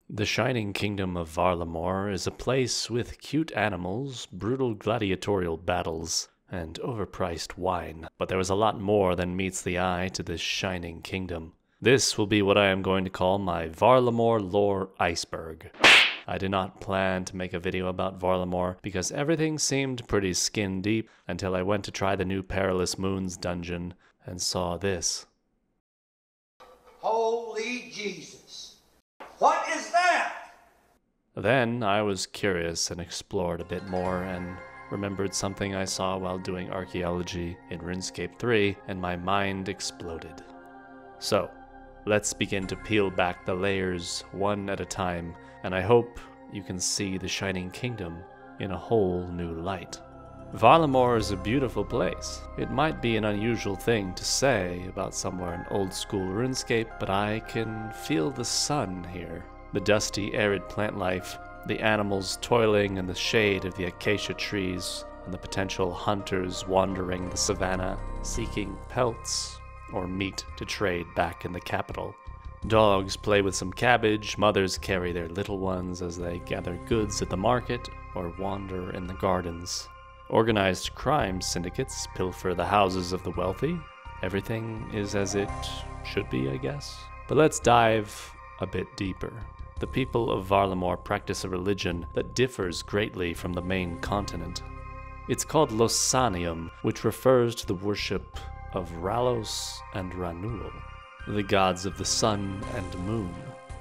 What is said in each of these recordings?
The shining kingdom of Varlamore is a place with cute animals, brutal gladiatorial battles, and overpriced wine. But there is a lot more than meets the eye to this shining kingdom. This will be what I am going to call my Varlamore lore iceberg. I did not plan to make a video about Varlamore because everything seemed pretty skin deep until I went to try the new Perilous Moons dungeon and saw this. Holy Jesus! What is that? Then I was curious and explored a bit more and remembered something I saw while doing archaeology in Runescape 3, and my mind exploded. So, let's begin to peel back the layers one at a time, and I hope you can see the Shining Kingdom in a whole new light. Varlamore is a beautiful place. It might be an unusual thing to say about somewhere in old-school Runescape, but I can feel the sun here. The dusty, arid plant life, the animals toiling in the shade of the acacia trees, and the potential hunters wandering the savannah, seeking pelts or meat to trade back in the capital. Dogs play with some cabbage, mothers carry their little ones as they gather goods at the market or wander in the gardens. Organized crime syndicates pilfer the houses of the wealthy. Everything is as it should be, I guess. But let's dive a bit deeper. The people of Varlamore practice a religion that differs greatly from the main continent. It's called Losanium, which refers to the worship of Ralos and Ranul, the gods of the sun and moon.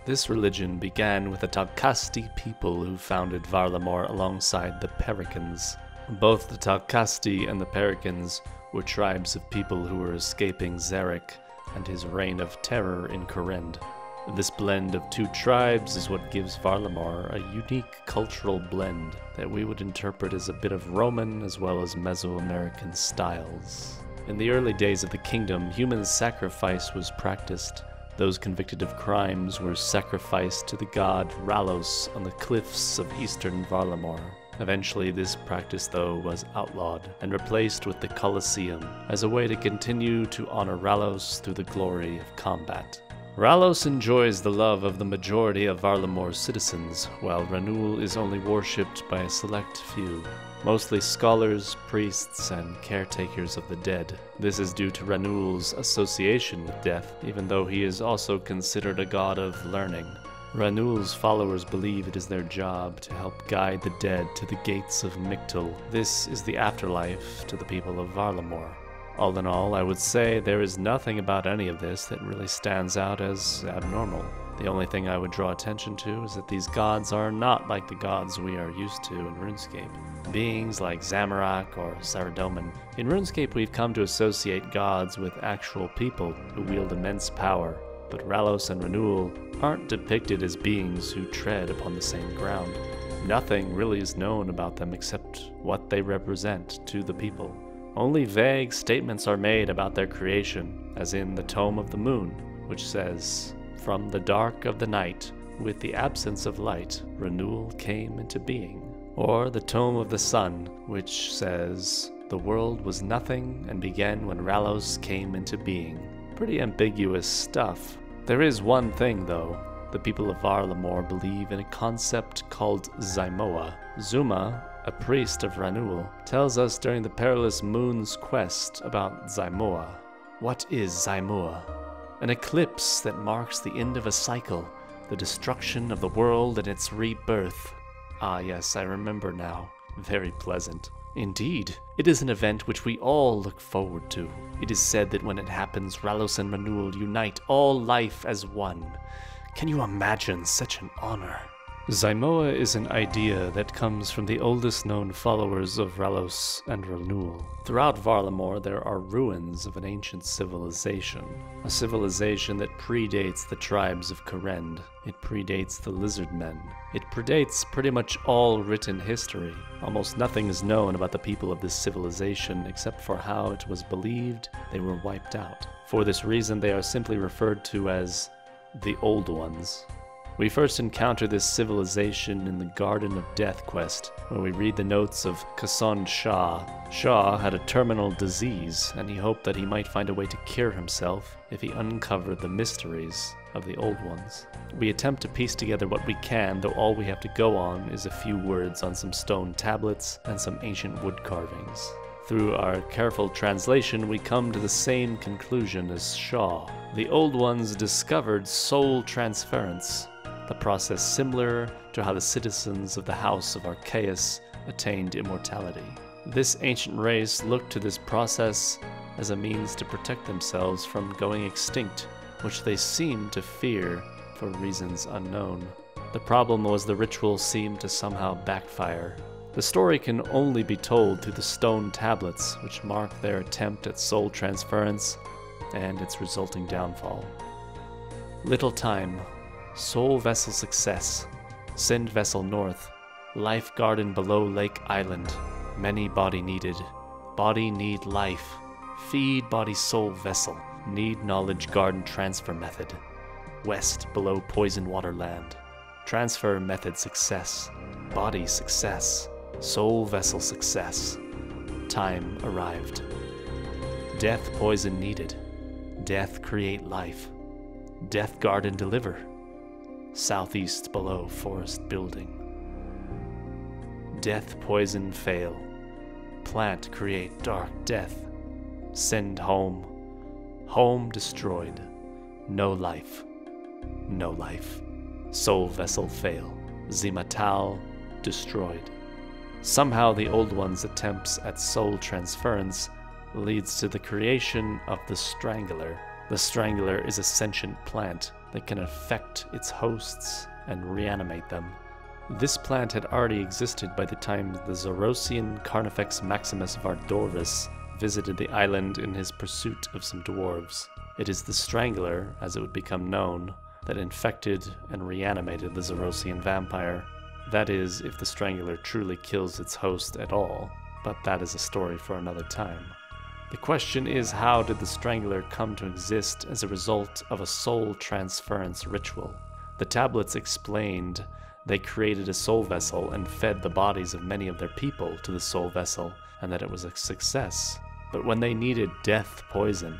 This religion began with the Talcasti people who founded Varlamore alongside the Pericans. Both the Talcasti and the Pericans were tribes of people who were escaping Zarek and his reign of terror in Korend. This blend of two tribes is what gives Varlamore a unique cultural blend that we would interpret as a bit of Roman as well as Mesoamerican styles. In the early days of the kingdom, human sacrifice was practiced. Those convicted of crimes were sacrificed to the god Ralos on the cliffs of eastern Varlamore. Eventually, this practice, though, was outlawed and replaced with the Colosseum as a way to continue to honor Ralos through the glory of combat. Ralos enjoys the love of the majority of Varlamore's citizens, while Ranul is only worshipped by a select few, mostly scholars, priests, and caretakers of the dead. This is due to Ranul's association with death, even though he is also considered a god of learning. Ranul's followers believe it is their job to help guide the dead to the gates of Mictal. This is the afterlife to the people of Varlamore. All in all, I would say there is nothing about any of this that really stands out as abnormal. The only thing I would draw attention to is that these gods are not like the gods we are used to in Runescape. Beings like Zamorak or Saradomin. In Runescape, we've come to associate gods with actual people who wield immense power, but Ralos and Ranul aren't depicted as beings who tread upon the same ground. Nothing really is known about them except what they represent to the people. Only vague statements are made about their creation, as in the Tome of the Moon, which says, "From the dark of the night, with the absence of light, Ranul came into being." Or the Tome of the Sun, which says, "The world was nothing and began when Ralos came into being." Pretty ambiguous stuff. There is one thing, though. The people of Varlamore believe in a concept called Zymoa. Zuma, a priest of Ranul, tells us during the Perilous Moon's quest about Zymoa. What is Zymoa? An eclipse that marks the end of a cycle, the destruction of the world and its rebirth. Ah yes, I remember now. Very pleasant. Indeed, it is an event which we all look forward to. It is said that when it happens, Ralos and Ranul unite all life as one. Can you imagine such an honor? Zymoa is an idea that comes from the oldest known followers of Ralos and Ranul. Throughout Varlamore, there are ruins of an ancient civilization. A civilization that predates the tribes of Korend. It predates the lizard men. It predates pretty much all written history. Almost nothing is known about the people of this civilization except for how it was believed they were wiped out. For this reason, they are simply referred to as the Old Ones. We first encounter this civilization in the Garden of Death quest, where we read the notes of Kasson Shah. Shah had a terminal disease, and he hoped that he might find a way to cure himself if he uncovered the mysteries of the Old Ones. We attempt to piece together what we can, though all we have to go on is a few words on some stone tablets and some ancient wood carvings. Through our careful translation, we come to the same conclusion as Shaw. The Old Ones discovered soul transference, the process similar to how the citizens of the House of Arceus attained immortality. This ancient race looked to this process as a means to protect themselves from going extinct, which they seemed to fear for reasons unknown. The problem was the ritual seemed to somehow backfire. The story can only be told through the stone tablets, which mark their attempt at soul transference and its resulting downfall. Little time, soul vessel success, send vessel north, life garden below Lake Island, many body needed, body need life, feed body soul vessel, need knowledge garden transfer method, west below poison water land, transfer method success, body success, soul vessel success, time arrived, death poison needed, death create life, death garden deliver, southeast below forest building, death poison fail, plant create dark death, send home, home destroyed, no life, no life, soul vessel fail, Zimatal destroyed. Somehow the Old One's attempts at soul transference leads to the creation of the Strangler. The Strangler is a sentient plant that can affect its hosts and reanimate them. This plant had already existed by the time the Zorosian Carnifex Maximus of Ardorvis visited the island in his pursuit of some dwarves. It is the Strangler, as it would become known, that infected and reanimated the Zorosian vampire. That is, if the Strangler truly kills its host at all, but that is a story for another time. The question is, how did the Strangler come to exist as a result of a soul transference ritual? The tablets explained they created a soul vessel and fed the bodies of many of their people to the soul vessel, and that it was a success. But when they needed death poison,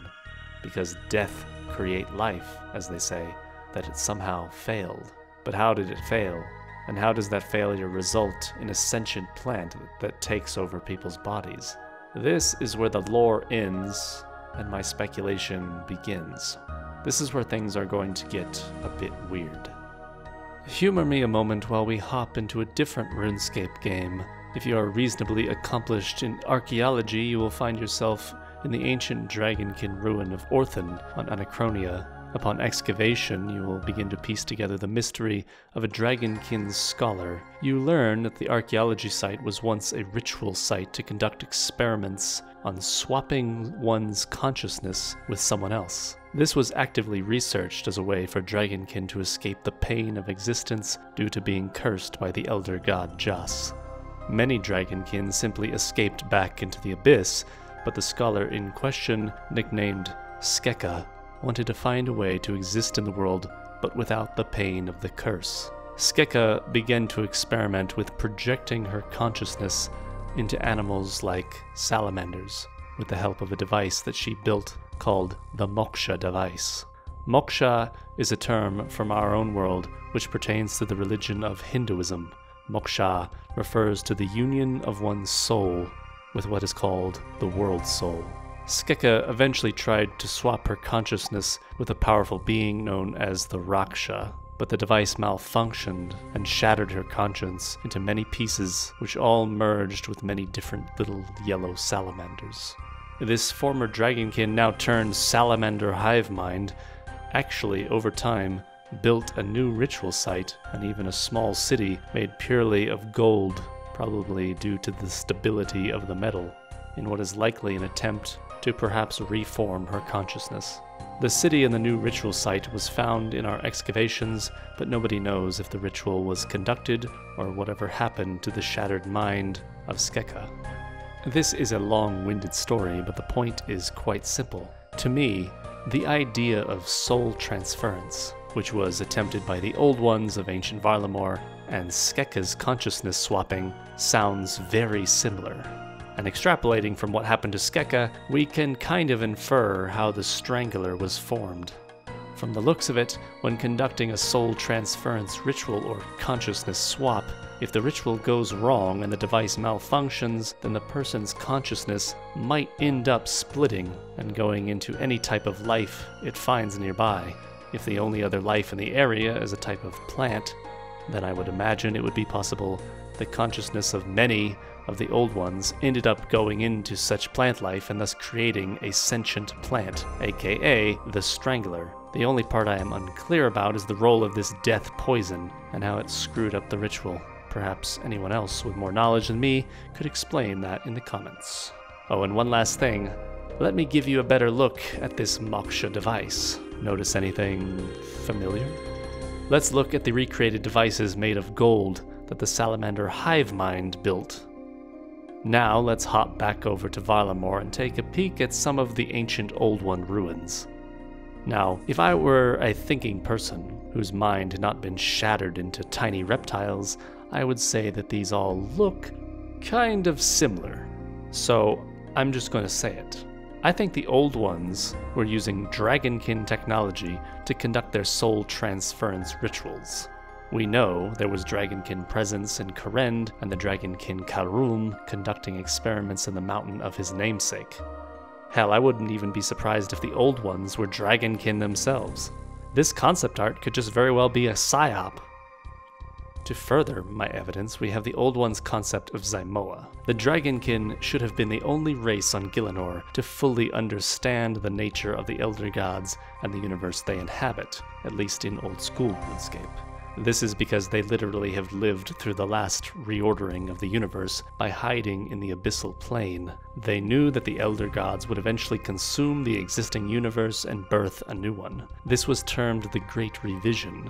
because death create life, as they say, that it somehow failed. But how did it fail? And how does that failure result in a sentient plant that takes over people's bodies? This is where the lore ends and my speculation begins. This is where things are going to get a bit weird. Humor me a moment while we hop into a different RuneScape game. If you are reasonably accomplished in archaeology, you will find yourself in the ancient dragonkin ruin of Orthan on Anachronia. Upon excavation, you will begin to piece together the mystery of a dragonkin's scholar. You learn that the archaeology site was once a ritual site to conduct experiments on swapping one's consciousness with someone else. This was actively researched as a way for dragonkin to escape the pain of existence due to being cursed by the elder god Jas. Many dragonkin simply escaped back into the abyss, but the scholar in question, nicknamed Skeka, wanted to find a way to exist in the world, but without the pain of the curse. Skeka began to experiment with projecting her consciousness into animals like salamanders, with the help of a device that she built called the Moksha device. Moksha is a term from our own world which pertains to the religion of Hinduism. Moksha refers to the union of one's soul with what is called the world soul. Skeka eventually tried to swap her consciousness with a powerful being known as the Raksha, but the device malfunctioned and shattered her conscience into many pieces, which all merged with many different little yellow salamanders. This former dragonkin, now turned salamander hive mind, actually, over time, built a new ritual site and even a small city made purely of gold, probably due to the stability of the metal, in what is likely an attempt to perhaps reform her consciousness. The city and the new ritual site was found in our excavations, but nobody knows if the ritual was conducted or whatever happened to the shattered mind of Skeka. This is a long-winded story, but the point is quite simple. To me, the idea of soul transference, which was attempted by the Old Ones of ancient Varlamore, and Skeka's consciousness swapping, sounds very similar. And extrapolating from what happened to Skeka, we can kind of infer how the Strangler was formed. From the looks of it, when conducting a soul transference ritual or consciousness swap, if the ritual goes wrong and the device malfunctions, then the person's consciousness might end up splitting and going into any type of life it finds nearby. If the only other life in the area is a type of plant, then I would imagine it would be possible the consciousness of many of the old ones ended up going into such plant life and thus creating a sentient plant, aka the Strangler. The only part I am unclear about is the role of this death poison and how it screwed up the ritual. Perhaps anyone else with more knowledge than me could explain that in the comments. Oh, and one last thing. Let me give you a better look at this moksha device. Notice anything familiar? Let's look at the recreated devices made of gold that the salamander hive mind built. Now let's hop back over to Varlamore and take a peek at some of the ancient Old One ruins. Now, if I were a thinking person whose mind had not been shattered into tiny reptiles, I would say that these all look kind of similar. So I'm just going to say it. I think the Old Ones were using Dragonkin technology to conduct their soul transference rituals. We know there was Dragonkin presence in Karend and the Dragonkin Karum conducting experiments in the mountain of his namesake. Hell, I wouldn't even be surprised if the Old Ones were Dragonkin themselves. This concept art could just very well be a psyop. To further my evidence, we have the Old One's concept of Zymoa. The Dragonkin should have been the only race on Gielinor to fully understand the nature of the Elder Gods and the universe they inhabit, at least in Oldschool Runescape. This is because they literally have lived through the last reordering of the universe by hiding in the abyssal plane. They knew that the Elder Gods would eventually consume the existing universe and birth a new one. This was termed the Great Revision,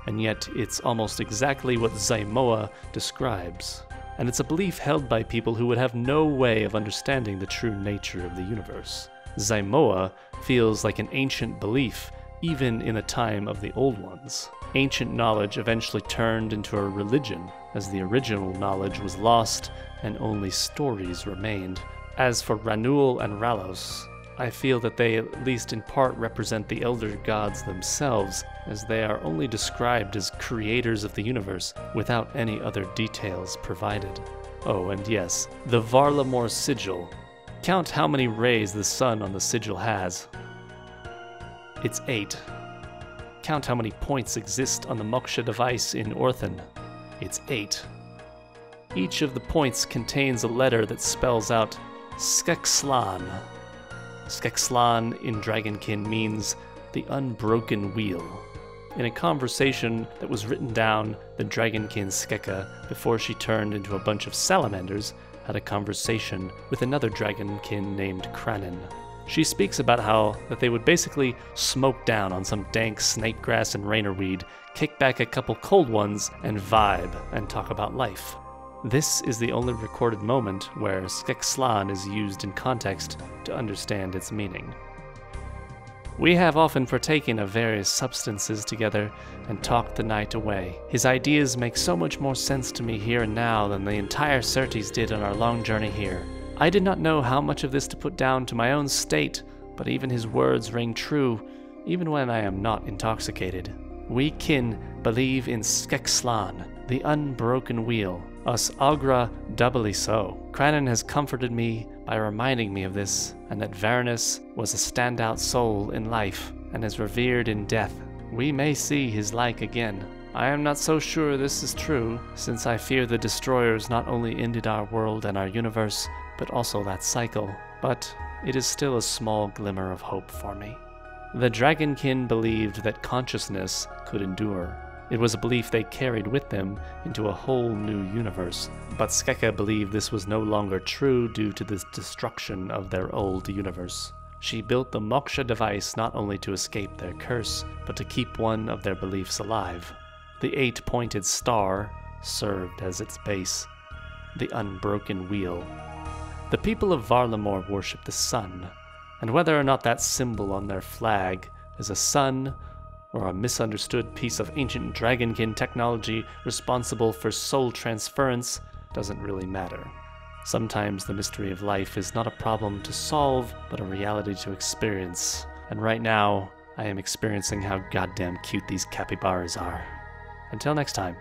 and yet it's almost exactly what Zymoa describes. And it's a belief held by people who would have no way of understanding the true nature of the universe. Zymoa feels like an ancient belief, even in the time of the Old Ones. Ancient knowledge eventually turned into a religion, as the original knowledge was lost and only stories remained. As for Ranul and Ralos, I feel that they at least in part represent the Elder Gods themselves, as they are only described as creators of the universe without any other details provided. Oh, and yes, the Varlamore sigil. Count how many rays the sun on the sigil has. It's 8. Count how many points exist on the moksha device in Orthan. It's 8. Each of the points contains a letter that spells out Skexlan. Skexlan in Dragonkin means the unbroken wheel. In a conversation that was written down, the Dragonkin Skeka, before she turned into a bunch of salamanders, had a conversation with another Dragonkin named Kranin. She speaks about how that they would basically smoke down on some dank snakegrass and rainerweed, kick back a couple cold ones, and vibe and talk about life. This is the only recorded moment where Skexlan is used in context to understand its meaning. We have often partaken of various substances together and talked the night away. His ideas make so much more sense to me here and now than the entire Certes did on our long journey here. I did not know how much of this to put down to my own state, but even his words ring true, even when I am not intoxicated. We kin believe in Skexlan, the unbroken wheel. Us Agra doubly so. Kranin has comforted me by reminding me of this, and that Varanus was a standout soul in life, and is revered in death. We may see his like again. I am not so sure this is true, since I fear the destroyers not only ended our world and our universe, but also that cycle. But it is still a small glimmer of hope for me. The Dragonkin believed that consciousness could endure. It was a belief they carried with them into a whole new universe, but Skeka believed this was no longer true due to the destruction of their old universe. She built the moksha device not only to escape their curse, but to keep one of their beliefs alive. The 8-pointed star served as its base, the unbroken wheel. The people of Varlamore worship the sun, and whether or not that symbol on their flag is a sun or a misunderstood piece of ancient Dragonkin technology responsible for soul transference doesn't really matter. Sometimes the mystery of life is not a problem to solve, but a reality to experience. And right now, I am experiencing how goddamn cute these capybaras are. Until next time,